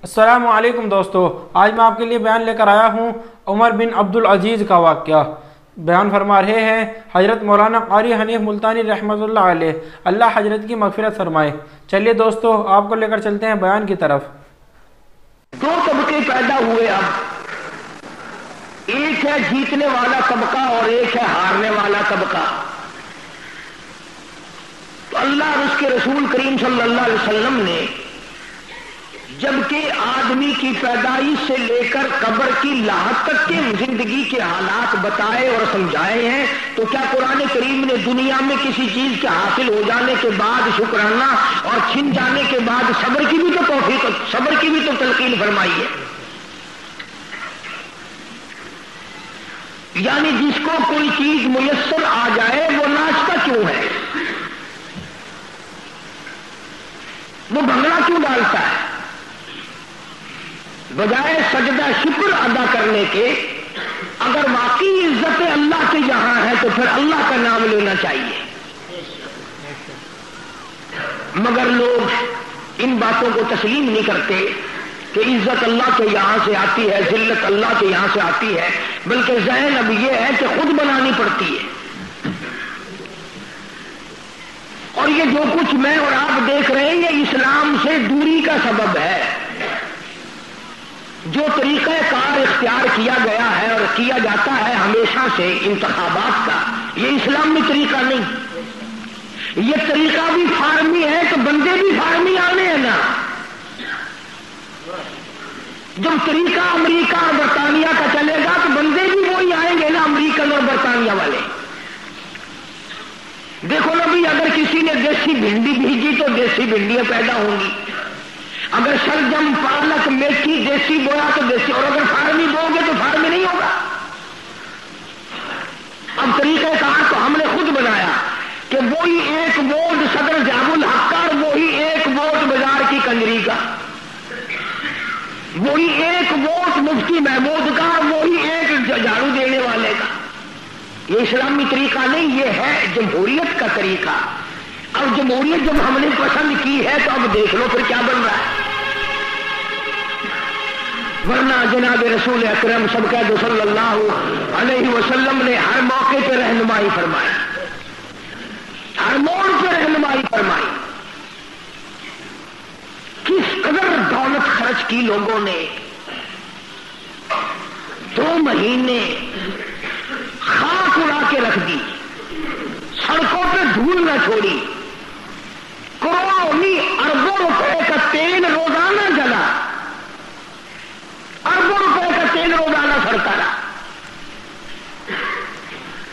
السلام علیکم دوستو، آج میں آپ کے لیے بیان لے کر آیا ہوں عمر بن عبدالعزیز کا واقعہ۔ بیان فرما رہے ہیں حضرت مولانا قاری حنیف ملتانی رحمۃ اللہ علیہ، اللہ حضرت کی مغفرت فرمائے۔ چلیے دوستو، آپ کو لے کر چلتے ہیں بیان کی طرف۔ دو طبقے پیدا ہوئے، اب ایک ہے جیتنے والا طبقہ اور ایک ہے ہارنے والا طبقہ۔ تو اللہ اور اس کے رسول کریم صلی اللہ علیہ وسلم نے جبکہ آدمی کی پیدائش سے لے کر قبر کی لاحق تک کے زندگی کے حالات بتائے اور سمجھائے ہیں، تو کیا قرآن کریم نے دنیا میں کسی چیز کے حاصل ہو جانے کے بعد شکرانہ اور چھن جانے کے بعد صبر کی بھی تو توفیق، صبر کی بھی تو تلقین فرمائی ہے؟ یعنی جس کو کوئی چیز میسر آ جائے وہ ناچتا کیوں ہے؟ وہ بھنگڑا کیوں ڈالتا ہے؟ بجائے سجدہ شکر ادا کرنے کے، اگر واقعی عزت اللہ کے یہاں ہے تو پھر اللہ کا نام لینا چاہیے۔ مگر لوگ ان باتوں کو تسلیم نہیں کرتے کہ عزت اللہ کے یہاں سے آتی ہے، ذلت اللہ کے یہاں سے آتی ہے، بلکہ ذہن اب یہ ہے کہ خود بنانی پڑتی ہے۔ اور یہ جو کچھ میں اور آپ دیکھ رہے ہیں یہ اسلام سے دوری کا سبب ہے۔ جو طریقہ کار اختیار کیا گیا ہے اور کیا جاتا ہے ہمیشہ سے انتخابات کا، یہ اسلامی طریقہ نہیں۔ یہ طریقہ بھی فارمی ہے تو بندے بھی فارمی آنے ہیں نا۔ جب طریقہ امریکہ اور برطانیہ کا چلے گا تو بندے بھی وہی آئیں گے نا، امریکن اور برطانیہ والے۔ دیکھو نا بھی، اگر کسی نے دیسی بھنڈی بھیجی تو دیسی بھنڈیاں پیدا ہوں گی، اگر شلجم پالک میتھی دیسی بویا تو دیسی، اور اگر فارمی بو گے تو فارمی نہیں ہوگا۔ اب طریقہ کار تو ہم نے خود بنایا کہ وہی ایک ووٹ صدر ضیاء الحق کا، اور وہی ایک ووٹ بازار کی کنجری کا، وہی ایک ووٹ مفتی محمود کا، وہی ایک جھاڑو دینے والے کا۔ یہ اسلامی طریقہ نہیں، یہ ہے جمہوریت کا طریقہ۔ اب جمہوریت جب ہم نے پسند کی ہے تو اب دیکھ لو پھر کیا بن رہا ہے۔ ورنہ جناب رسول اکرم سب کا جو صلی اللہ علیہ وسلم نے ہر موقع پہ رہنمائی فرمائی، ہر موڑ پہ رہنمائی فرمائی۔ کس قدر دولت خرچ کی لوگوں نے، 2 مہینے خاک اڑا کے رکھ دی، سڑکوں پہ دھول نہ چھوڑی، کروڑوں نہیں اربوں روپے کا تیل روزانہ جلا، اربوں روپے کا تیل روزانہ سڑتا رہا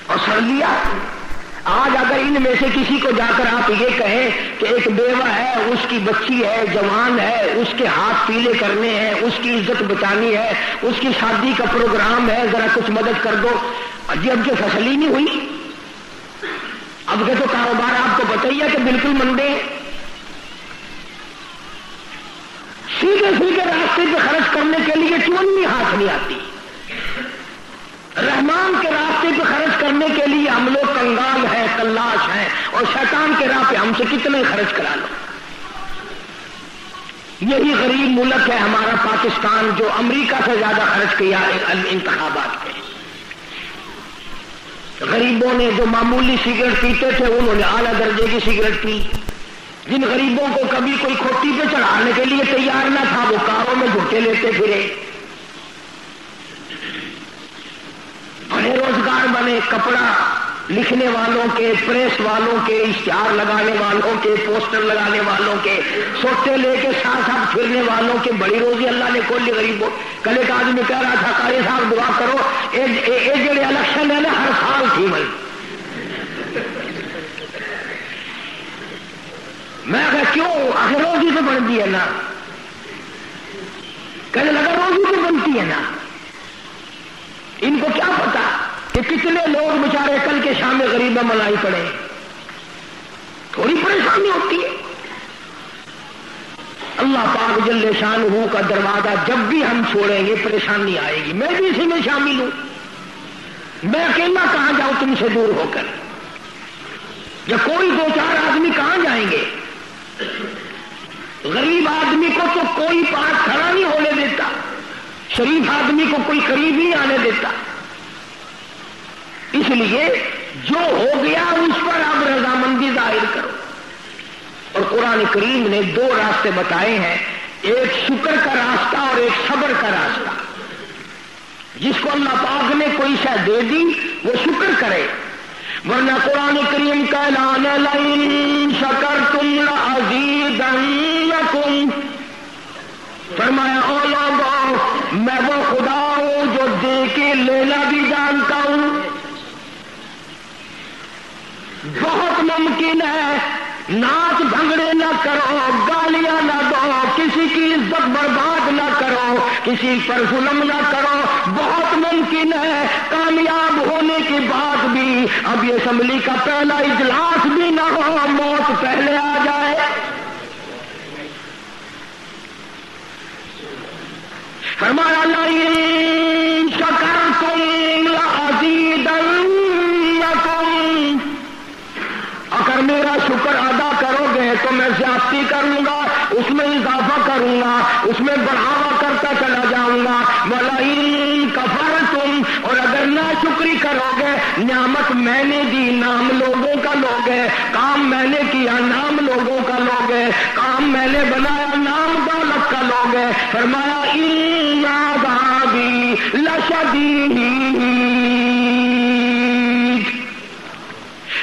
اور سڑ لیا۔ آج اگر ان میں سے کسی کو جا کر آپ یہ کہیں کہ ایک بیوہ ہے، اس کی بچی ہے، جوان ہے، اس کے ہاتھ پیلے کرنے ہیں، اس کی عزت بچانی ہے، اس کی شادی کا پروگرام ہے، ذرا کچھ مدد کر دو، اب جو فصل ہی نہیں ہوئی۔ اب کے تو کاروبار آپ کو بتائیے کہ بالکل مندے، سیدھے سیدھے راستے پہ خرچ کرنے کے لیے چونی ہاتھ نہیں آتی۔ رحمان کے راستے پہ خرچ کرنے کے لیے ہم لوگ کنگال ہیں، تلاش ہیں، اور شیطان کے راہ پہ ہم سے کتنے خرچ کرا لو۔ یہی غریب ملک ہے ہمارا پاکستان جو امریکہ سے زیادہ خرچ کیا انتخابات پہ۔ غریبوں نے جو معمولی سگریٹ پیتے تھے انہوں نے اعلیٰ درجے کی سگریٹ پی۔ جن غریبوں کو کبھی کوئی کھوٹی پہ چڑھانے کے لیے تیار نہ تھا وہ کاروں میں جھوٹے لیتے پھرے۔ بڑے روزگار بنے، کپڑا لکھنے والوں کے، پریس والوں کے، اشتہار لگانے والوں کے، پوسٹر لگانے والوں کے، سوٹے لے کے ساتھ ساتھ پھرنے والوں کے، بڑی روزی اللہ نے کھول لی غریبوں۔ کل ایک آدمی کہہ رہا تھا قاری صاحب دعا کرو، یہ جڑے الیکشن ہے نا ہر سال تھی بھائی۔ میں کہا کیوں؟ آخر روزی تو بنتی ہے نا۔ کہنے لگا روزی تو بنتی ہے نا، ان کو کیا پتا کہ کتنے لوگ بیچارے کل کے شام میں غریبہ ملائی پڑے، تھوڑی پریشانی ہوتی ہے۔ اللہ پاک جل شانہ کا دروازہ جب بھی ہم چھوڑیں گے پریشانی آئے گی۔ میں بھی اسی میں شامل ہوں، میں اکیلا کہاں جاؤں تم سے دور ہو کر، یا کوئی 2-4 آدمی کہاں جائیں گے؟ غریب آدمی کو تو کوئی پاس کھڑا نہیں शरीफ आदमी को कोई करीब नहीं आने देता। इसलिए जो हो गया उस पर आप रजामंदी जाहिर करो। और कुरान करीम ने दो रास्ते बताए हैं, एक शुक्र का रास्ता और एक सब्र का रास्ता। जिसको अल्लाह पाक ने कोई शय दे दी वो शुक्र करे, वरना कुरान करीम का ऐलान है लइन शकरतुम लअज़ीदन्नकुम। फरमाया ओ लोगों, मैं वो खुदा हूं जो दे के लेना भी जानता हूं। बहुत मुमकिन है नाच भंगड़े न करो, गालियां न दो, किसी की इज्जत बर्बाद न करो, किसी पर जुल्म न करो। बहुत मुमकिन है कामयाब होने के बाद भी अब ये असेंबली का पहला इजलास भी न हो, मौत पहले आ जाए। फरमाया लइन शकरतुम लअज़ीदन्नकुम, अगर मेरा शुक्र अदा करोगे तो मैं ज्यादती करूंगा, उसमें इजाफा करूंगा, उसमें बढ़ावा करता चला जाऊंगा। वलइन कफरतुम, और अगर नाशुक्री करोगे, नियामत मैंने दी, नाम लोगों का लोगे, काम मैंने किया, नाम लोगों का लोगे, काम मैंने बनाया, नाम दौलत का लोगे। फरमाया इन अज़ाबी लशदीद,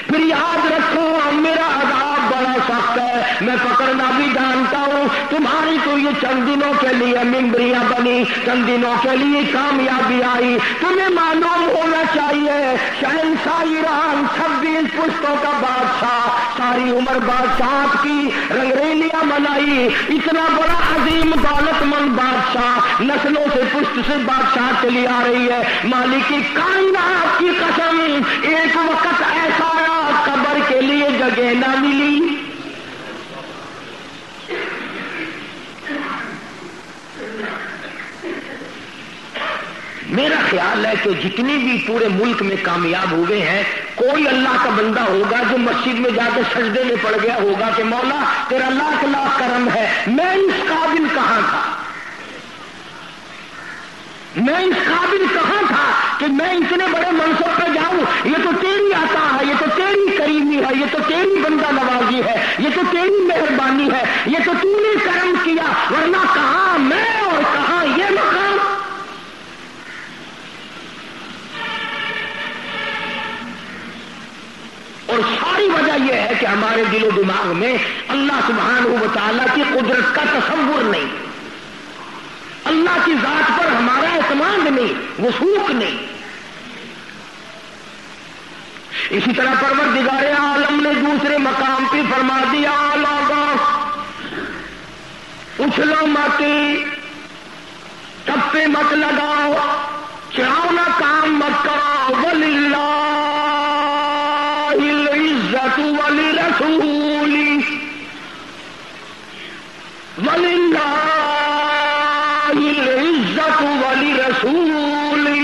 फिर याद रखो मेरा अज़ाब बड़ा सख्त है, मैं पकड़ना भी जानता हूं। तुम्हारी तो ये चंद दिनों के लिए मिंबरियां बनी, चंद दिनों के लिए कामयाबी आई। तुम्हें मालूम होना चाहिए शहंशाह ईरान 26 पुश्तों का बादशाह, सारी उम्र बादशाह की रंगरेलियां मनाई, इतना बड़ा अजीम दौलतमंद बादशाह, नस्लों से पुश्त से बादशाह चली आ रही है। मालिक कायनात की कसम, एक वक्त ऐसा आया कब्र के लिए जगह ना मिली। मेरा ख्याल है कि जितनी भी पूरे मुल्क में कामयाब हुए हैं, कोई अल्लाह का बंदा होगा जो मस्जिद में जाकर सजदे में पड़ गया होगा कि मौला तेरा लाख लाख करम है, मैं इस काबिल कहां था, मैं इस काबिल कहां था कि मैं इतने बड़े मनसब पे जाऊं। ये तो तेरी आता है, ये तो तेरी करीमी है, ये तो तेरी बंदा नवाजी है, ये तो तेरी मेहरबानी है, ये तो तूने करम किया, वरना कहां मैं और कहां ये मकाम। और सारी वजह यह है कि हमारे दिलो दिमाग में अल्लाह सुब्हानहू व तआला की कुदरत का तसव्वुर नहीं, अल्लाह की जात पर हमारा एतमाद नहीं, वसूक नहीं। इसी तरह परवरदिगारे आलम ने दूसरे मकाम पे फरमा दिया, लोगों उछलो मत, टप्पे मत लगाओ, चिढ़ावना काम मत करो। वलिल्लाहिल इज्जतु वलिरसूली, वलिल्लाहिल इज्जतु वलिरसूली,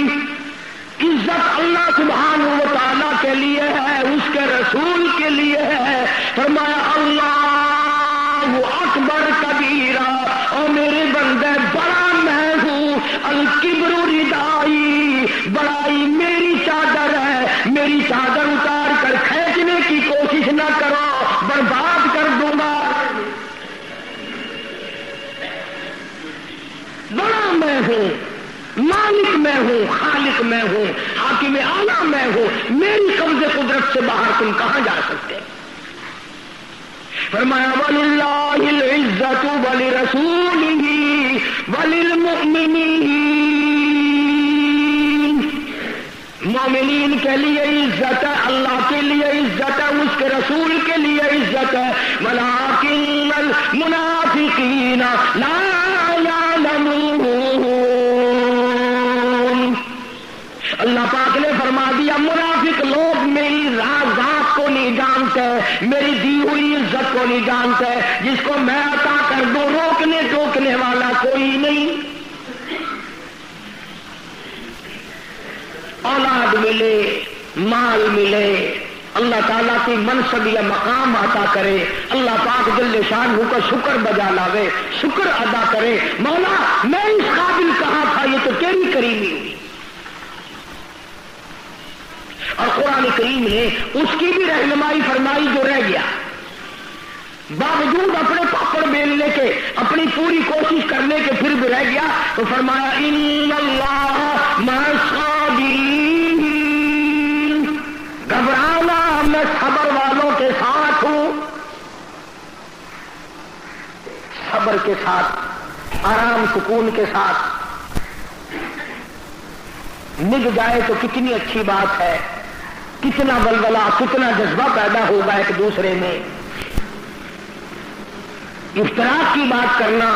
इज्जत अल्लाह सुब्हानहू व तआला के लिए है, उसके रसूल के लिए है। फरमाया अल्लाहु अकबर कबीरा, और मेरे बंदे बड़ा मैं हूं, अल किब्रु रिदाई, बड़ाई मेरी चादर है, मेरी चादर उतार कर खींचने की कोशिश न करो, बर्बाद कर दूंगा। बड़ा मैं हूं, मालिक मैं हूं, खालिक मैं हूं, हाकिम आला मैं हूं, मेरी कब्ज़े कुदरत से बाहर तुम कहां जा सकते। फरमाया वलिल्लाहिल इज्जतु वलिरसूलिही वलिलमुमिनीन, मोमिनीन के लिए इज्जत है, अल्लाह के लिए इज्जत है, उसके रसूल के लिए इज्जत है। वलाकिन्नल मुनाफिकीना ला यालमून, अल्लाह पाक ने फरमा दिया मुनाफिक लोग मेरी राज़ात को नहीं जानते, मेरी दी हुई इज्जत को नहीं जानते, जिसको मैं अता कर दूं रोकने टोकने वाला कोई नहीं। औलाद मिले, माल मिले, अल्लाह ताला की मनसब या मकाम अता करे, अल्लाह पाक जल्ले शानहू का शुक्र बजा लावे, शुक्र अदा करे। मौला मैं इस काबिल कहां था, ये کریم نے اس کی بھی رہنمائی فرمائی جو رہ گیا، باوجود اپنے پاپڑ بیلنے کے، اپنی پوری کوشش کرنے کے پھر بھی رہ گیا، تو فرمایا ان اللہ مع الصابرین، گھبرانا میں صبر والوں کے ساتھ ہوں۔ صبر کے ساتھ، آرام سکون کے ساتھ نگ جائے تو کتنی اچھی بات ہے، کتنا بلبلہ، کتنا جذبہ پیدا ہوگا ایک دوسرے میں۔ اختلاف کی بات کرنا،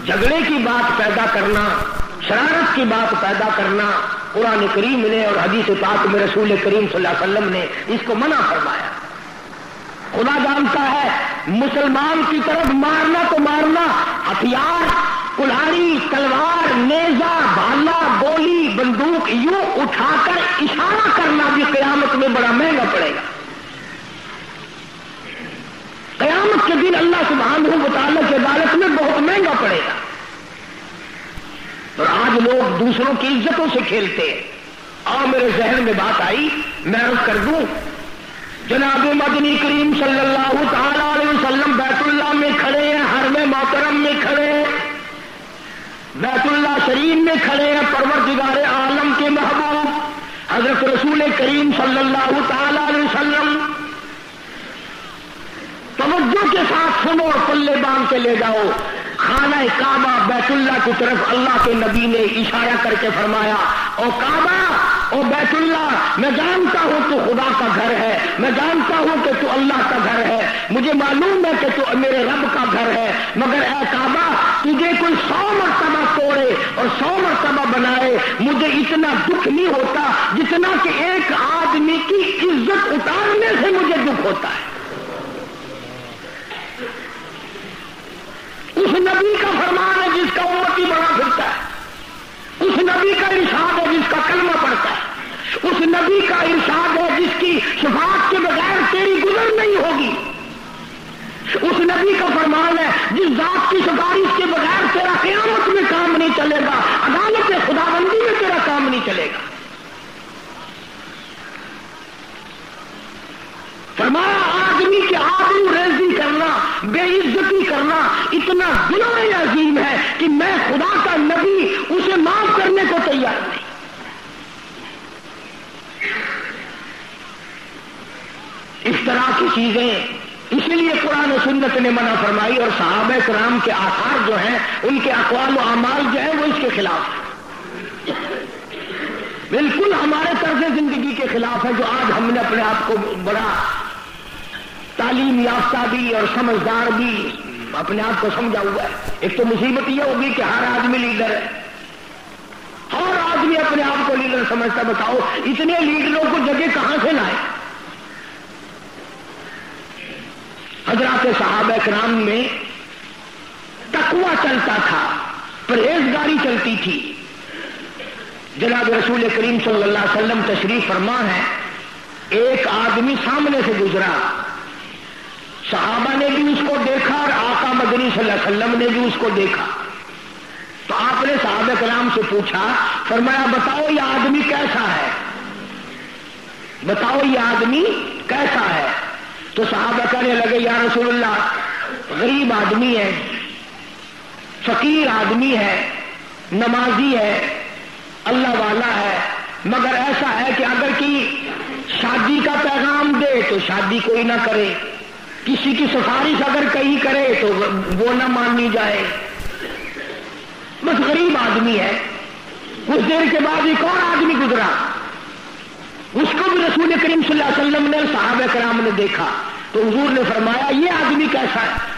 جھگڑے کی بات پیدا کرنا، شرارت کی بات پیدا کرنا، قرآن کریم نے اور حدیث پاک میں رسول کریم صلی اللہ علیہ وسلم نے اس کو منع فرمایا۔ خدا جانتا ہے مسلمان کی طرف مارنا تو مارنا، ہتھیار، کلہاڑی، تلوار، نیزہ، بھالا، گولی، بندوق یوں اٹھا کر اشارہ کرنا بھی قیامت میں بڑا مہنگا پڑے گا۔ قیامت کے دن اللہ سبحانہ و تعالیٰ کی عدالت میں بہت مہنگا پڑے گا۔ اور آج لوگ دوسروں کی عزتوں سے کھیلتے ہیں۔ اور میرے ذہن میں بات آئی، میں عرض کر دوں، جناب مدنی کریم صلی اللہ تعالی علیہ وسلم بیت اللہ میں کھڑے ہیں، حرم محترم میں کھڑے ہیں، بیت اللہ شریف میں کھڑے ہیں، پروردگار عالم کے محبوب حضرت رسول کریم صلی اللہ تعالی علیہ وسلم۔ توجہ کے ساتھ سنو اور پلے باندھ کے لے جاؤ۔ خانہ کعبہ بیت اللہ کی طرف اللہ کے نبی نے اشارہ کر کے فرمایا، او کعبہ، او بیت اللہ، میں جانتا ہوں تو خدا کا گھر ہے، میں جانتا ہوں کہ تو اللہ کا گھر ہے، مجھے معلوم ہے کہ تو میرے رب کا گھر ہے، مگر اے کعبہ تجھے کوئی 100 مرتبہ توڑے اور 100 مرتبہ بنائے، مجھے اتنا دکھ نہیں ہوتا جتنا کہ ایک آدمی کی عزت اتارنے سے مجھے دکھ ہوتا ہے۔ اس نبی کا فرمان ہے جس کا امتی بڑا پھرتا ہے، اس نبی کا ارشاد ہے جس کا کلمہ پڑھتا ہے، اس نبی کا ارشاد ہے جس کی شفاعت کے بغیر تیری گزر نہیں ہوگی، اس نبی کا فرمان ہے جس ذات کی سفارش کے بغیر تیرا قیامت میں کام نہیں چلے گا، عدالت خداوندی میں تیرا کام نہیں چلے گا۔ فرمایا آدمی کے آبرو ریزی کرنا، بے عزتی کرنا اتنا گناہ عظیم ہے کہ میں خدا کا نبی اسے معاف کرنے کو تیار نہیں۔ اس طرح کی چیزیں اسی لیے قرآن و سنت نے منع فرمائی، اور صحابہ کرام کے آثار جو ہیں، ان کے اقوال و اعمال جو ہیں وہ اس کے خلاف ہیں، بالکل ہمارے طرز زندگی کے خلاف ہے، جو آج ہم نے اپنے آپ کو بڑا تعلیم یافتہ بھی اور سمجھدار بھی اپنے آپ کو سمجھا ہوا ہے۔ ایک تو مصیبت یہ ہوگی کہ ہر آدمی لیڈر ہے، ہر آدمی اپنے آپ کو لیڈر سمجھتا۔ بتاؤ اتنے لیڈروں کو جگہ کہاں سے لائے؟ حضرات صحابہ کرام میں تقویٰ چلتا تھا، پرہیزگاری چلتی تھی۔ جناب رسول کریم صلی اللہ علیہ وسلم تشریف فرما ہے، ایک آدمی سامنے سے گزرا، صحابہ نے بھی اس کو دیکھا اور آقا مدنی صلی اللہ علیہ وسلم نے بھی اس کو دیکھا، تو آپ نے صحابہ کرام سے پوچھا، فرمایا بتاؤ یہ آدمی کیسا ہے، بتاؤ یہ آدمی کیسا ہے؟ تو صحابہ کہنے لگے یا رسول اللہ غریب آدمی ہے، فقیر آدمی ہے، نمازی ہے، اللہ والا ہے، مگر ایسا ہے کہ اگر کی شادی کا پیغام دے تو شادی کوئی نہ کرے، کسی کی سفارش اگر کہیں کرے تو وہ نہ مانی جائے، بس غریب آدمی ہے۔ کچھ دیر کے بعد ایک اور آدمی گزرا، اس کو بھی رسول کریم صلی اللہ علیہ وسلم نے صحابہ کرام نے دیکھا، تو حضور نے فرمایا یہ آدمی کیسا ہے؟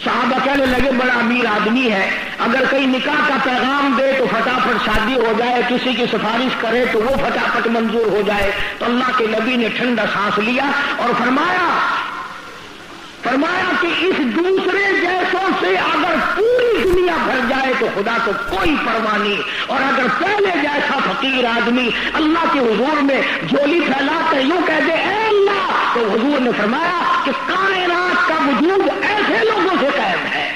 صحابہ کہنے لگے بڑا امیر آدمی ہے، اگر کہیں نکاح کا پیغام دے تو فٹافٹ شادی ہو جائے، کسی کی سفارش کرے تو وہ فٹافٹ منظور ہو جائے۔ تو اللہ کے نبی نے ٹھنڈا سانس لیا اور فرمایا کہ اس دوسرے جیسوں سے اگر پوری دنیا بھر جائے تو خدا کو کوئی پرواہ نہیں، اور اگر پہلے جیسا فقیر آدمی اللہ کے حضور میں جھولی پھیلا کر یوں کہہ دے اے اللہ، تو حضور نے فرمایا کہ کائنات کا وجود ایسے لوگوں سے قائم ہے۔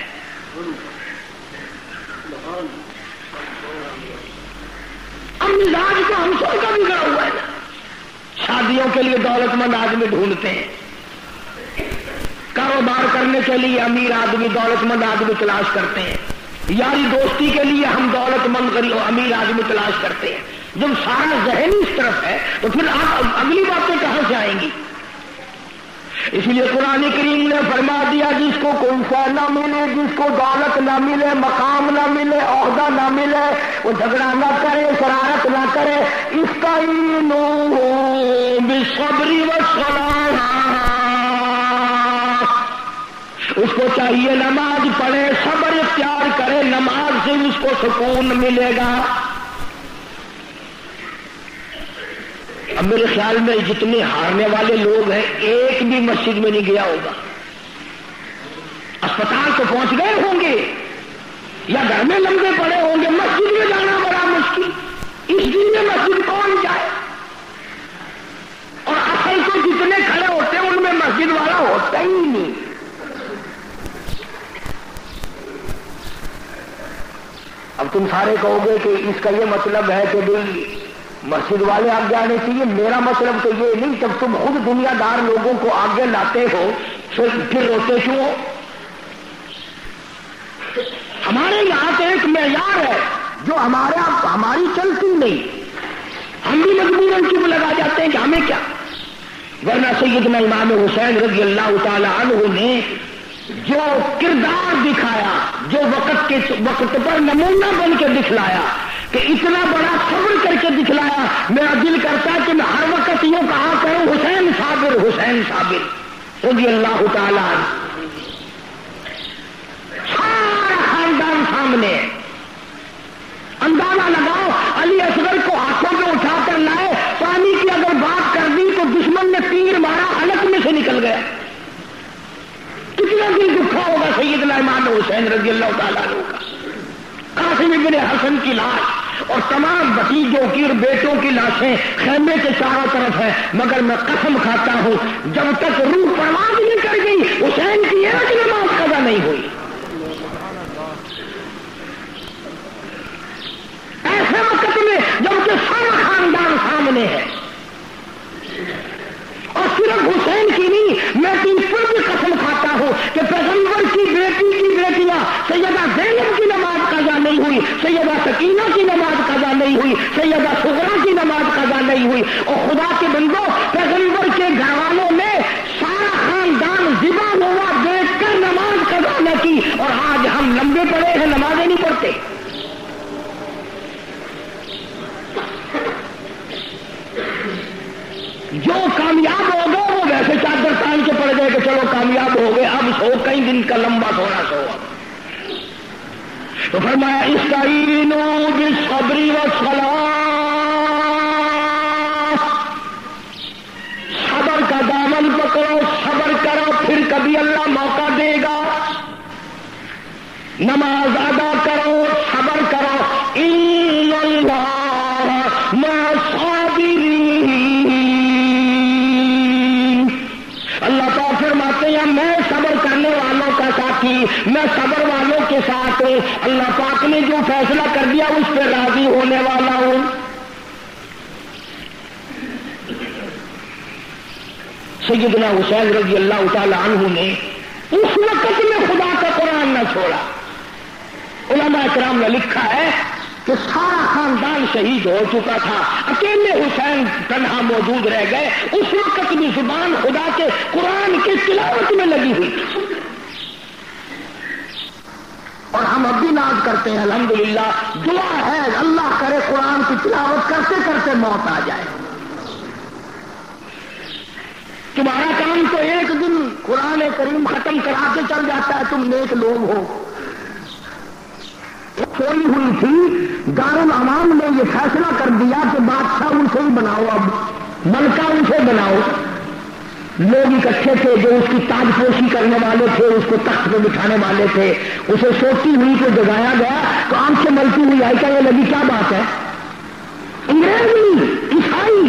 اب مزاج کا ہم سب کا بگڑا ہوا ہے، शादियों के लिए दौलतमंद आदमी ढूंढते हैं, कारोबार करने के लिए अमीर आदमी दौलतमंद आदमी तलाश करते हैं, यारी दोस्ती के लिए हम दौलतमंद अमीर आदमी तलाश करते हैं। जब सारा जहन इस तरफ है तो फिर आप अगली बातें कहां से आएंगी? इसलिए कुरान करीम ने फरमा दिया, जिसको कोई शय ना मिले, जिसको दौलत ना मिले, मकाम ना मिले, ओहदा ना मिले, वो झगड़ा ना करे, शरारत ना करे। इसका बिसब्री व सलाह, उसको चाहिए नमाज पढ़े, सब्र इख्तियार करे, नमाज से उसको सुकून मिलेगा। अब मेरे ख्याल में जितने हारने वाले लोग हैं एक भी मस्जिद में नहीं गया होगा। अस्पताल तो पहुंच गए होंगे या घर में लंबे पड़े होंगे, मस्जिद में जाना बड़ा मुश्किल। इस दिन में मस्जिद कौन जाए? और असल तो जितने खड़े होते हैं उनमें मस्जिद वाला होता ही नहीं। अब तुम सारे कहोगे कि इसका ये मतलब है कि भाई मस्जिद वाले आगे आने चाहिए। मेरा मतलब तो ये नहीं, जब तुम खुद दुनियादार लोगों को आगे लाते हो फिर रोते क्यों हो? हमारे यहां तो एक मेयार है जो हमारी चलती नहीं, हम भी मजबूरन चुप लगा जाते हैं कि हमें क्या। वरना सैयदना इमाम हुसैन रज़ी अल्लाह तआला अन्हु ने जो किरदार दिखाया, जो वक्त पर नमूना बन के दिखलाया, कि इतना बड़ा सब्र करके दिखलाया, मेरा दिल करता है कि मैं हर वक्त यूं कहा करूं, हुसैन साबिर, हुसैन साबिर रज़ी अल्लाह तआला। सारा खानदान सामने, अंदाजा लगाओ, अली असगर को हाथों में उठाकर लाए, पानी की अगर बात कर दी तो दुश्मन ने तीर मारा, हलक में से निकल गया। कितना दिल दुखा होगा सैयदना इमाम हुसैन रज़ी अल्लाह तआला अन्हु का। कासिम इब्ने हसन की लाश और तमाम भतीजों की और बेटों की लाशें खेमे के चारों तरफ है, मगर मैं कसम खाता हूं जब तक रूह परवाज नहीं कर गई हुसैन की एक नमाज कज़ा नहीं हुई। ऐसे वक्त में जबकि सारा खानदान सामने है, और सिर्फ हुसैन की नहीं, मैं तो इस पर भी कसम खाता हूं कि पैगंबर की बेटी की बेटियां सैयदा ज़ैनब की नमाज कज़ा नहीं हुई, सैयदा सकीना की नमाज कज़ा नहीं हुई, सैयदा सुगरा की नमाज कज़ा नहीं हुई। और खुदा के बंदो, पैगंबर के घरवालों में सारा खानदान ज़िबा हुआ देखकर नमाज कज़ा न की, और आज हम लंबे पड़े हैं, नमाजें नहीं पढ़ते। जो कामयाब हो गए वो वैसे चादर तान के पड़ गए कि चलो कामयाब हो गए, अब सो कई दिन का लंबा थोड़ा सो। तो फरमाया इस्ताईनु बिस्सब्री वस्सलाह, सब्र का दामन पकड़ो, सब्र करो, फिर कभी अल्लाह मौका देगा। नमाज अदा करो, सब्र करो, इन्नल्लाह मअस-साबिरीन। अल्लाह पाक फरमाते हैं मैं सब्र करने वालों का साथी, मैं सब्र वालों के साथ हूं। अल्लाह पाक ने जो फैसला कर दिया उस पर राजी होने वाला हूं। सैयदना हुसैन रज़ी अल्लाह तआला अन्हु ने उस वक्त में खुदा का कुरान न छोड़ा। उलमा इकराम ने लिखा है कि सारा खानदान शहीद हो चुका था, अकेले हुसैन तन्हा मौजूद रह गए। उस वक्त भी जुबान खुदा के कुरान की तिलावत में लगी हुई थी। और हम अब भी नाज करते हैं, अल्हम्दुलिल्लाह। दुआ है अल्लाह करे कुरान की तिलावत करते करते मौत आ जाए। तुम्हारा काम तो एक दिन कुरान करीम खत्म करा के चल जाता है, तुम नेक लोग हो। सोई हुई थी, दारुल अवाम ने यह फैसला कर दिया कि बादशाह उनसे ही बनाओ, अब मलका उनसे बनाओ। लोग इकट्ठे थे जो उसकी ताजपोशी करने वाले थे, उसको तख्त पे बिठाने वाले थे। उसे सोती हुई को जगाया गया तो आंखें मलती हुई आई, क्या ये लगी, क्या बात है? अंग्रेजी ईसाई।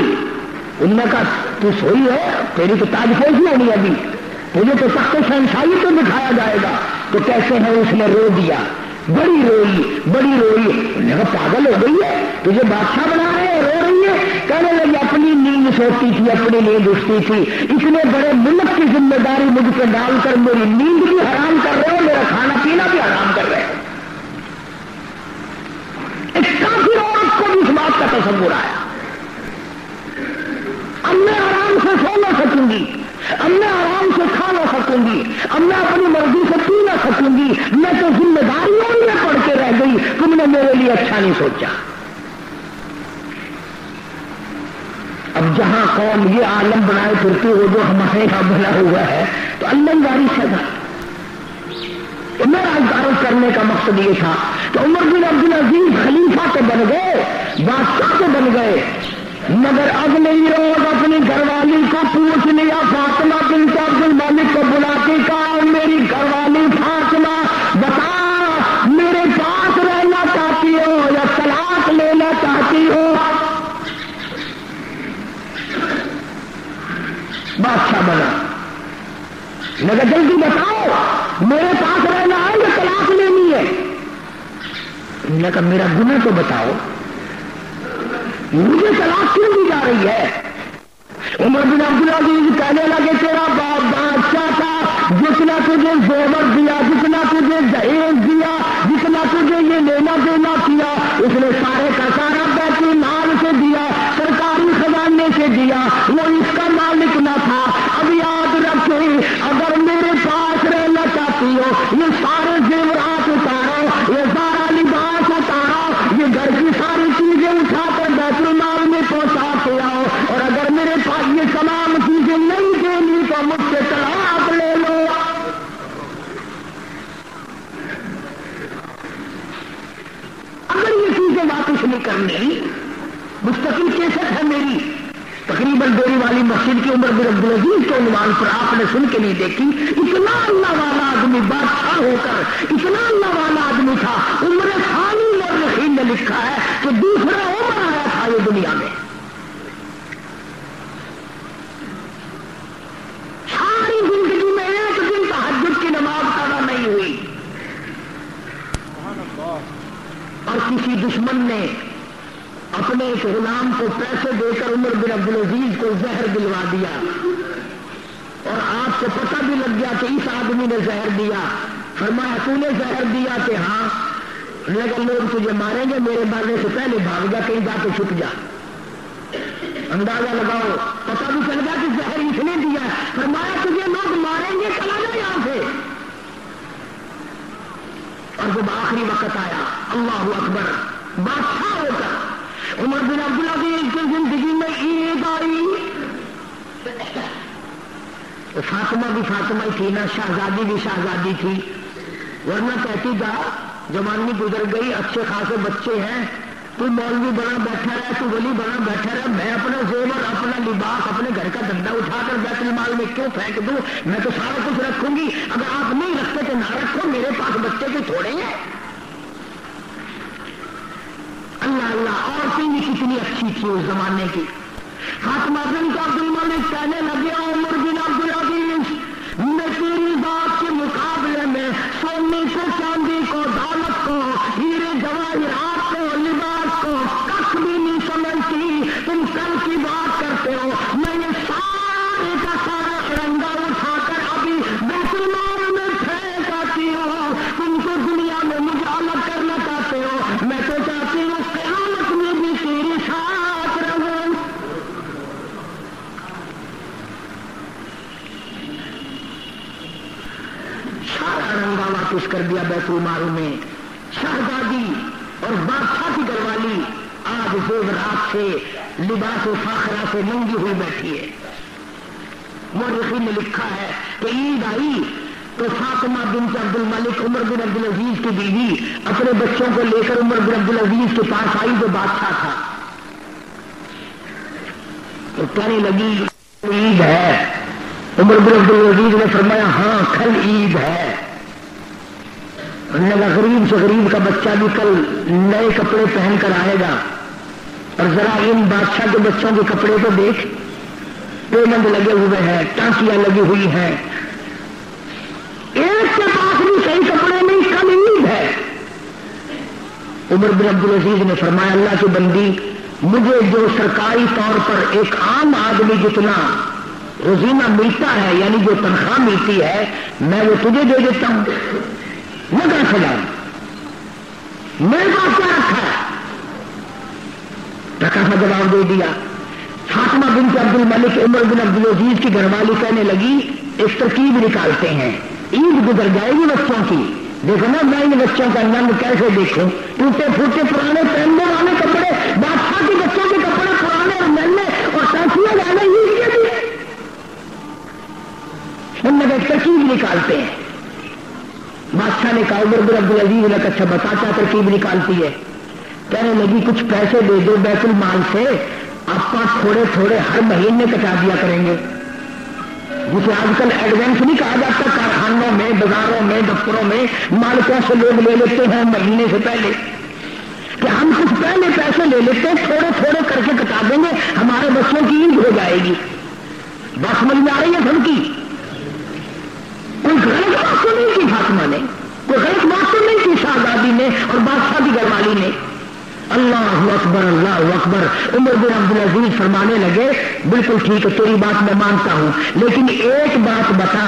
उनने कहा तू सोई है, तेरी तो ताजपोशी होनी अभी, तुझे तो तख्त शहंशाही पे बिठाया जाएगा। तो कैसे है, उसने रो दिया, बड़ी रोई, बड़ी रोई। पागल हो गई है, तुझे बादशाह बना रहे हैं, रो रही है। कहने लगी अपनी नींद नींद सोती थी, अपनी नींद उठती थी। इतने बड़े मुल्क की जिम्मेदारी मुझ पर डालकर मेरी नींद भी हराम कर रहे हो, मेरा खाना पीना भी हराम कर रहे हो। एक काफी औरत को भी इस बात का तसव्वुर आया, अब मैं आराम से सो ना सकूंगी, अब मैं आराम से खा ना सकूंगी, अब मैं अपनी मर्जी से पी ना सकूंगी, मैं तो जिम्मेदारियों में पड़ के रह गई, तुमने मेरे लिए अच्छा नहीं सोचा। अब जहां कौम ये आलम बनाए फिरती हो जो हमारे यहां बना हुआ है, तो अल्लाह वारिस है ना। तो मेरा अर्ज करने का मकसद ये था कि उमर बिन अब्दुल अजीज खलीफा तो बन गए, बादशाह तो बन गए, मगर अगले ही रोज अपनी घरवाली को पूछ लिया, फातिमा बिन अब्दुल मालिक को बुलाती कहा, मेरी घरवाली फातिमा बता, मेरे पास रहना चाहती हो या तलाक लेना चाहती हो? बादशाह बना, मगर जल्दी बताओ, मेरे पास रहना है या तलाक लेनी है? मैंने कहा मेरा गुनाह तो बताओ, मुझे तलाक क्यों दी जा रही है? उमर बिन अब्दुल अजीज कहने लगे, तेरा बाप बादशाह था, जितना तुझे जेवर दिया, जितना तुझे दहेज दिया, जितना तुझे ये लेना देना किया, उसने सारे का सारा बैतुल माल से दिया, सरकारी खजाने से दिया, वो इसका मालिक न था। अब याद रखे, अगर मेरे पास रहना चाहती हो, ये सारे जेवरात उतारो, ये सारा लिबास उतारो, ये घर की सारी चीजें उठाकर बैतुल माल में पहुंचा के आओ, और अगर मेरे पास ये तमाम चीजें नहीं देनी तो मुझसे तलाक ले लो। अगर ये चीजें वापस नहीं करनी, मुस्तकिल केसत है मेरी, तकरीबन डेरी वाली मस्जिद की उमर बिन अब्दुल अजीज के उन्वान पर आपने सुन के नहीं देखी। इतना अल्लाह वाला आदमी, बादशाह होकर इतना अल्लाह वाला आदमी था। उमर खानी मौरखीन ने लिखा है कि दूसरा उमर आया था ये दुनिया में, सारी जिंदगी में एक दिन तहज्जुद की नमाज अदा नहीं हुई, और किसी दुश्मन ने अपने इस गुलाम को पैसे देकर उमर बिन अब्दुल अजीज को जहर दिलवा दिया, और आपको पता भी लग गया कि इस आदमी ने जहर दिया। फरमाया तूने जहर दिया? कि हाँ। लगा लोग तुझे मारेंगे, मेरे मारने से पहले भाग जा, कहीं जाके छुप जा। अंदाजा लगाओ, पता भी चल गया कि जहर इसने दिया। फरमाया तुझे लोग मारेंगे, चला जा यहां से। और जब आखिरी वक्त आया, अल्लाहु अकबर, बादशाह होकर उमर बिन अब्दुल अजीज की जिंदगी में ईद आई, तो फातिमा भी फातिमा ही थी ना, शहजादी भी शहजादी थी, वरना कहती जा जवानी गुजर गई, अच्छे खासे बच्चे हैं, तू मौलवी बना बैठा रहा, तू वली बना बैठा रहा, मैं अपना जेवर, अपना लिबास, अपने घर का धंधा उठाकर बैतुल माल में क्यों फेंक दूं? मैं तो सारा कुछ रखूंगी, अगर आप नहीं रखते तो ना रखो, मेरे पास बच्चे के थोड़े हैं। अल्लाह अल्लाह, औरतें भी कितनी अच्छी थी उस जमाने की। फातिमा बिन अब्दुल मलिक कहने लगे, उमर बिन अब्दुल अजीज, मैं तेरी बात के मुकाबले में सोने को, चांदी को, दौलत को, हीरे जवाहरात को, लिबास को कख भी नहीं समझती। तुम कल की बात करते हो, मैं ये सारे का सारा तिरंगा उठाकर अभी बैतुल माल में फेंक आती हूँ। तुम तो दुनिया में मुझे अलग करना चाहते हो, मैं तो चाहती हूँ क़यामत में भी तेरे साथ रहूं। सारा रंगा वापिस कर दिया बैतुल माल में। शहजादी और बादशाह की घरवाली आज जेवरात से, लिबास फाखरा से नंगी हुई बैठी है। मुअर्रिखीन ने लिखा है कि ईद आई तो फातिमा बिन्त अब्दुल मलिक, उमर बिन अब्दुल अजीज की बीवी, अपने बच्चों को लेकर उमर बिन अब्दुल अजीज के पास आई जो बादशाह था, तो कहने लगी ईद है। उमर बिन अब्दुल अजीज ने फरमाया हाँ कल ईद है। उन्होंने कहा गरीब से गरीब का बच्चा भी कल नए कपड़े पहनकर आएगा, और जरा इन बादशाह के बच्चों के कपड़े तो देख, पेमंद लगे हुए हैं, टांकियां लगी हुई हैं, एक के पास भी सही कपड़े नहीं, कल ईद है। उमर बिन अब्दुल अजीज ने फरमाया अल्लाह की बंदी, मुझे जो सरकारी तौर पर एक आम आदमी जितना रोजीना मिलता है, यानी जो तनख्वाह मिलती है, मैं वो तुझे दे देता हूं, मैं कहां से लाऊं? मेरे पास क्या रखा है? टका का जवाब दे दिया। फातिमा बिन अब्दुल मलिक उमर बिन अब्दुल अजीज की घरवाली कहने लगी, एक तरकीब निकालते हैं, ईद गुजर जाएगी बच्चों की, देखो ना मैं इन बच्चों का नंग कैसे देखूं, टूटे फूटे पुराने पहनने वाले कपड़े, बादशाह के बच्चों के कपड़े पुराने और महंगे और टैक्सियां लाने ईद के लिए। हम लोग एक तरकीब निकालते हैं। बादशाह ने कहा, उमर बिन अब्दुल अजीज ने कहा, अच्छा बता क्या तरकीब निकालती है? कहने लगी, कुछ पैसे दे दो बैतुल माल से, आपका थोड़े थोड़े हर महीने कटा दिया करेंगे, जिसे आजकल एडवांस नहीं कहा जाता, कारखानों में, बाजारों में, दफ्तरों में मालिकों से लोग ले लेते हैं महीने से पहले, कि हम कुछ पहले पैसे ले लेते हैं, थोड़े थोड़े करके कटा देंगे, हमारे बच्चों की ईद हो जाएगी। बात समझ में आ रही है सबकी? कोई गलत बात तो नहीं की फातिमा ने, कोई गलत बात तो नहीं की शाहजादी ने और बादशाह की घरवाली ने। अल्लाह अकबर, अल्लाह अकबर। उमर बिन अब्दुल अजीज फरमाने लगे, बिल्कुल ठीक है, तेरी बात मैं मानता हूं, लेकिन एक बात बता,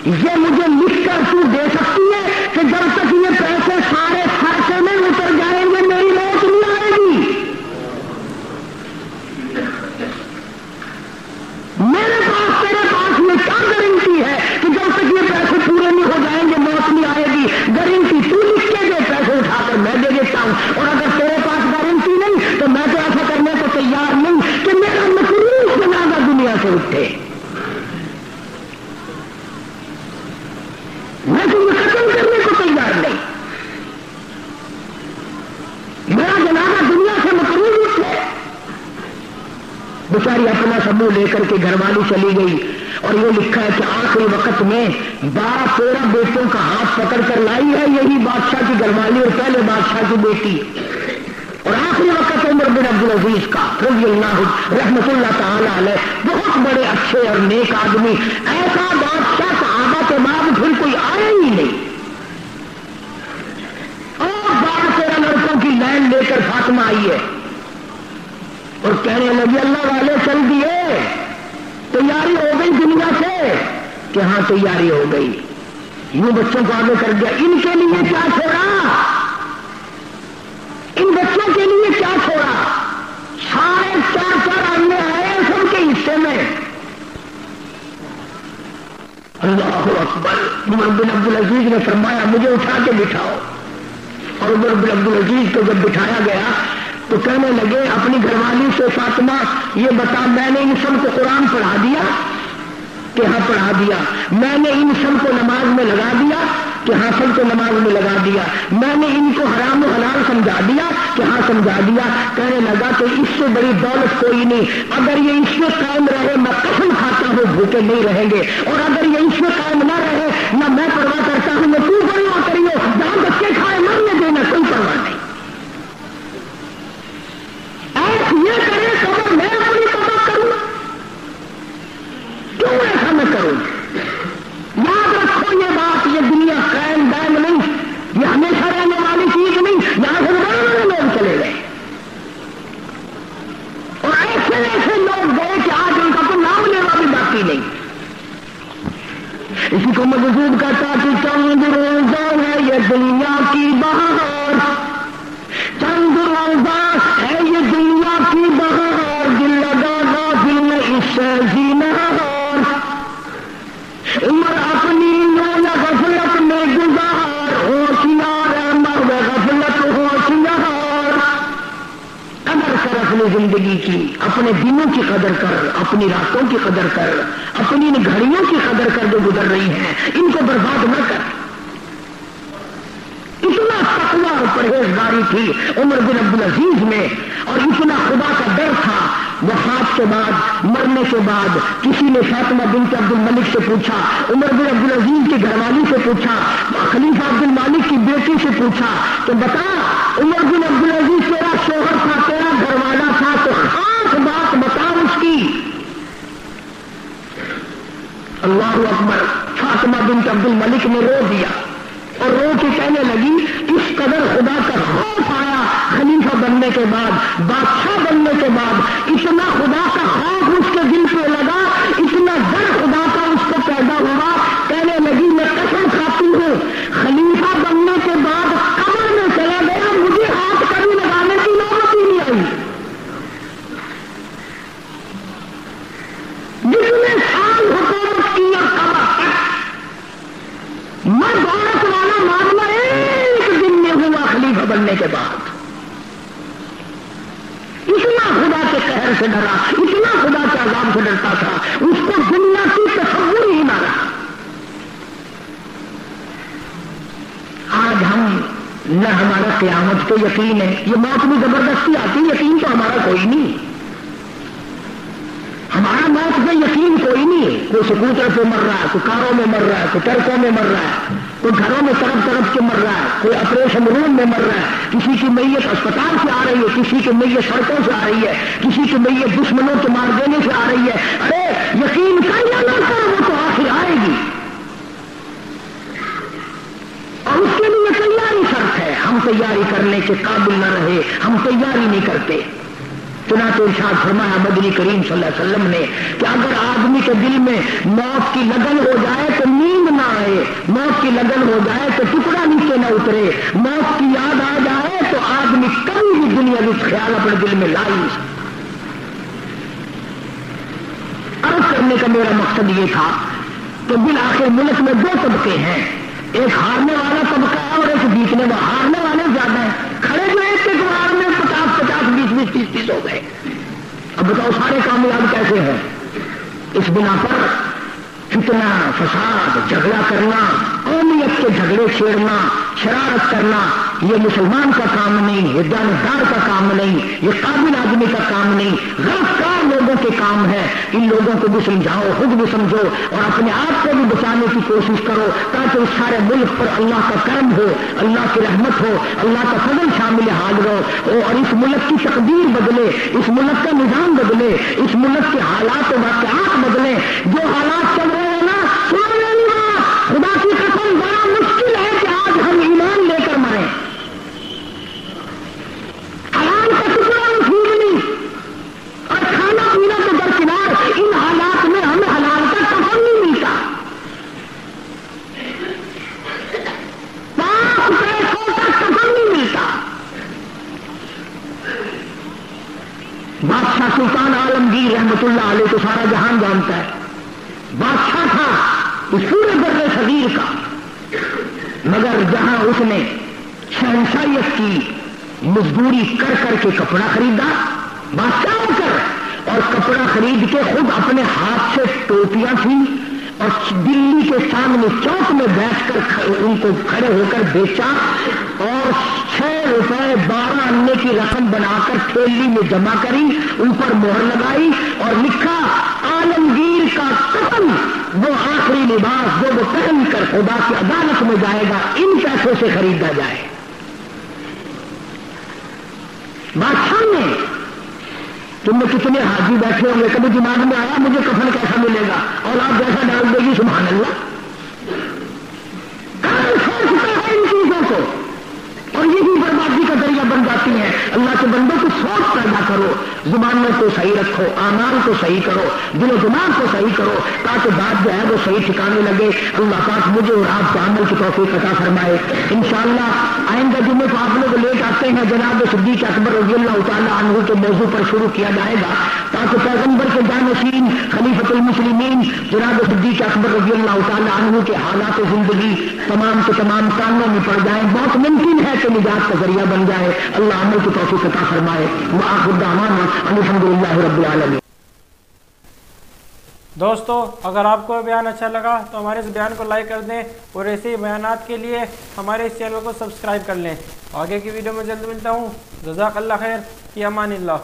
ये मुझे लिख कर तू दे सकती है कि जब तक ये पैसे सारे खर्चे में उतर जाएंगे मेरी मौत नहीं आएगी? मेरे पास तेरे पास में क्या गारंटी है कि जब तक ये पैसे पूरे नहीं हो जाएंगे मौत नहीं आएगी? गारंटी तू लिख के दे, पैसे उठाकर मैं दे देता हूं, और अगर तेरे पास गारंटी नहीं तो मैं तो ऐसा करने को तैयार नहीं कि मेरा मकरूज जनाजा दुनिया से उठे, मैं तुम्हें खत्म करने को तैयार नहीं, मेरा जनाजा दुनिया से मकरूज उठे। बेचारी अपना समूह लेकर के घरवाली चली गई, और ये लिखा है कि आखिरी वक्त में 12-13 बेटों का हाथ पकड़ कर लाई है यही बादशाह की घरवाली और पहले बादशाह की बेटी, और आखिरी वक्त उमर बिन अब्दुल अजीज का रज़ियल्लाहु रहमतुल्लाह ताला अलैह, बहुत बड़े अच्छे और नेक आदमी, ऐसा बादशाह सहाबा के बाद फिर कोई आया ही नहीं। और 12-13 लड़कों की लाइन लेकर फातिमा आई है और कहने लगी, अल्लाह वाले चल दिए, तैयारी हो गई दुनिया से? कि हाँ तैयारी हो गई। यूं बच्चों को आगे कर दिया, इनके लिए क्या छोड़ा, इन बच्चों के लिए क्या छोड़ा? 4.5 अंडे आए सबके हिस्से में। अल्लाह अकबर। उमर बिन अब्दुल अजीज ने फरमाया, मुझे उठा के बिठाओ, और उमर बिन अब्दुल अजीज को जब बिठाया गया तो कहने लगे अपनी घरवाली से, फातिमा ये बता, मैंने इन सबको कुरान पढ़ा दिया? कि हाँ पढ़ा दिया। मैंने इन सबको नमाज में लगा दिया? कि हाँ सबको नमाज में लगा दिया। मैंने इनको हराम हलाल समझा दिया? कि हाँ समझा दिया। कहने लगा कि इससे बड़ी दौलत कोई नहीं, अगर ये इसमें कायम रहे, मैं कसम खाता हूं भूखे नहीं रहेंगे, और अगर ये इसमें कायम ना रहे, ना मैं परवाह करता हूं, मैं तू परवाह करियो, जहां बच्चे खाए मरने देना, कोई परवाह नहीं। ये करे कबर, मैं अपनी कबर करूं, क्यों ऐसा मैं करूं? याद रखो ये बात, ये दुनिया कायम दायम नहीं, ये हमेशा रहने वाली चीज नहीं, यहां से बड़े लोग चले गए, और ऐसे ऐसे लोग गए कि आज उनका तो नाम लेना भी बाकी नहीं। इसी को मकसूद कहता कि चंद रोजा है ये दुनिया की बहार, चंद रोजा है ये दुनिया की बहार, दिल लगा गाफिल में इससे ज़िनार, उम्र अपनी लोया गफलत में गुजार, होशियार है मर्द गफलत होशियार। कदर कर अपनी जिंदगी की, अपने दिनों की कदर कर, अपनी रातों की कदर कर, अपनी इन घड़ियों की कदर कर जो गुजर रही हैं, इनको बर्बाद न कर। इतना तकवा और परहेजगारी थी उमर बिन अब्दुल अजीज में, और इतना खुदा का डर था। वफात के बाद, मरने के बाद किसी ने फातिमा बिन्त अब्दुल मलिक से पूछा, उमर बिन अब्दुल अजीज की घरवाली से पूछा, खलीफा अब्दुल मालिक की बेटी से पूछा कि बता, उमर बिन अब्दुल अजीज तेरा शोहर था, तेरा घरवाला था, तो खास बात बता उसकी। अल्लाह अकबर। फातिमा बिन्त अब्दुल मलिक ने रो दिया, और रो के कहने लगी, इस कदर खुदा का खौफ आया खलीफा बनने के बाद, बादशाह बनने बाद इतना खुदा का खौफ उसके दिल पे लगा, इतना डर खुदा का उसको पैदा हुआ, कहने लगी मैं कसम खाती हूँ खलीफा बनने के बाद कब्र में चला गया, मुझे हाथ कभी लगाने की नौबत ही नहीं आई। जितने साल हुकूमत की और कब्र तक मर्द औरत वाला मामला एक दिन में हुआ खलीफा बनने के बाद। इतना खुदा के कहर से डरा, इतना खुदा के अजाब से डरता था, उसको दुनिया की तस्वीर ही ना रहा। आज हम न हमारा क़यामत पे यकीन है, ये मौत भी जबरदस्ती आती, यकीन तो हमारा कोई नहीं, हमारा मौत पे यकीन कोई नहीं है। कोई स्कूटर पे मर रहा है, कोई कारों में मर रहा है, कोई ट्रकों में मर रहा है, कोई घरों में तरफ तरफ के मर रहा है, कोई ऑपरेशन रूम में मर रहा है, किसी की मैयत अस्पताल से आ रही है, किसी की मैयत सड़कों से आ रही है, किसी की मैयत दुश्मनों के मार देने से आ रही है। अरे यकीन कर या ना कर, वो तो आखिर आएगी और उसके लिए तैयारी शर्त है। हम तैयारी करने के काबिल न रहे, हम तैयारी नहीं करते। चुनांचे इरशाद फरमाया मदनी करीम सल्लल्लाहु अलैहि वसल्लम ने कि अगर आदमी के दिल में मौत की लगन हो जाए तो नींद ना आए, मौत की लगन हो जाए तो टुकड़ा नीचे न उतरे, मौत की याद आ जाए तो आदमी कभी भी दुनिया का ख्याल अपने दिल में ला ही नहीं सकता। अर्ज करने का मेरा मकसद ये था कि बिल आखिर मुल्क में दो तबके हैं, एक हारने वाला तबका है और एक जीतने वाला। हारने वाले ज्यादा है, खड़े जो एक बार में 50-50, 20-20, 30-30 हो गए। अब बताओ सारे कामयाब कैसे हैं? इस बिना पर फितना, फसाद, झगड़ा करना, कौमियत के झगड़े छेड़ना, शरारत करना, ये मुसलमान का काम नहीं, ये जानदार का काम नहीं, ये काबिल आदमी का काम नहीं, गिरफ्तार लोगों के काम है। इन लोगों को भी समझाओ, खुद भी समझो और अपने आप को भी बचाने की कोशिश करो ताकि उस सारे मुल्क पर अल्लाह का करम हो, अल्लाह की रहमत हो, अल्लाह का फजल शामिल हाल हो और इस मुल्क की तकदीर बदले, इस मुल्क का निजाम बदले, इस मुल्क के हालात और वाक़यात बदले। जो हालात चल रहे हैं ना, सुन लेनी बात, खुदा की कसम बड़ा मुश्किल है कि आज हम ईमान लेकर मरें। हलाल का टुकड़ा नसीब नहीं और खाना पीना तो दरकिनार, इन हालात में हमें हलाल का कफन नहीं मिलता। 5 पैसों का कफन नहीं मिलता। बादशाह सुल्तान आलमगीर रहमतुल्लाह अलैह तो सारा जहान जानता है, बादशाह था इस पूरे बर्रे सगीर का, मगर जहां उसने शहंशाहियत की मजदूरी कर करके कपड़ा खरीदा, बादशाह होकर, और कपड़ा खरीद के खुद अपने हाथ से टोपियां थी और दिल्ली के सामने चौक में बैठकर उनको खड़े होकर बेचा और 6 रुपए 12 अन्ने की रकम बनाकर थैली में जमा करी, ऊपर मोहर लगाई और लिखा आलमगीर का कफन, वो आखिरी लिबास जो वो पहन कर खुदा की अदालत में जाएगा, इन पैसों से खरीदा जाए। बादशाह ने, तुमने कितने हाजी बैठे होंगे, कभी दिमाग में आया मुझे कफन कैसा मिलेगा और आप जैसा डाल देगी, सुभान अल्लाह। कौन सोचता है इन चीजों को और यही बर्बादी का जरिया बन जाती है। अल्लाह के बंदों को सोच पैदा करो, जुबानों को सही रखो, आमाल को सही करो, दिलो दिमाग को सही करो ताकि बात जो है वो सही ठिकाने लगे। अल्लाह पाक मुझे और आपको अमल की तौफीक अता फरमाए। इंशाअल्लाह आइंदा जुम्मे को आप लोग लेट आते हैं, जनाब सिद्दीक अकबर रज़ियल्लाहु ताला अन्हु के मौजू पर शुरू किया जाएगा ताकि पैगंबर के जानशीन खलीफतुल मुस्लिमीन जनाब सिद्दीक अकबर रज़ियल्लाहु ताला अन्हु के हालात जिंदगी तमाम के तमाम कानों में पड़ जाए। बहुत मुमकिन है कि निजात का जरिया बन जाए। अल्लाह अमल की तौफीक अता फरमाए। वाखिर दावाना अल्हम्दुलिल्लाहि रब्बिल आलमीन। दोस्तों, अगर आपको बयान अच्छा लगा तो हमारे इस बयान को लाइक कर दें और ऐसे ही बयानात के लिए हमारे इस चैनल को सब्सक्राइब कर लें। आगे की वीडियो में जल्द मिलता हूँ। जज़ाकल्लाह खैर, फ़ी अमानिल्लाह।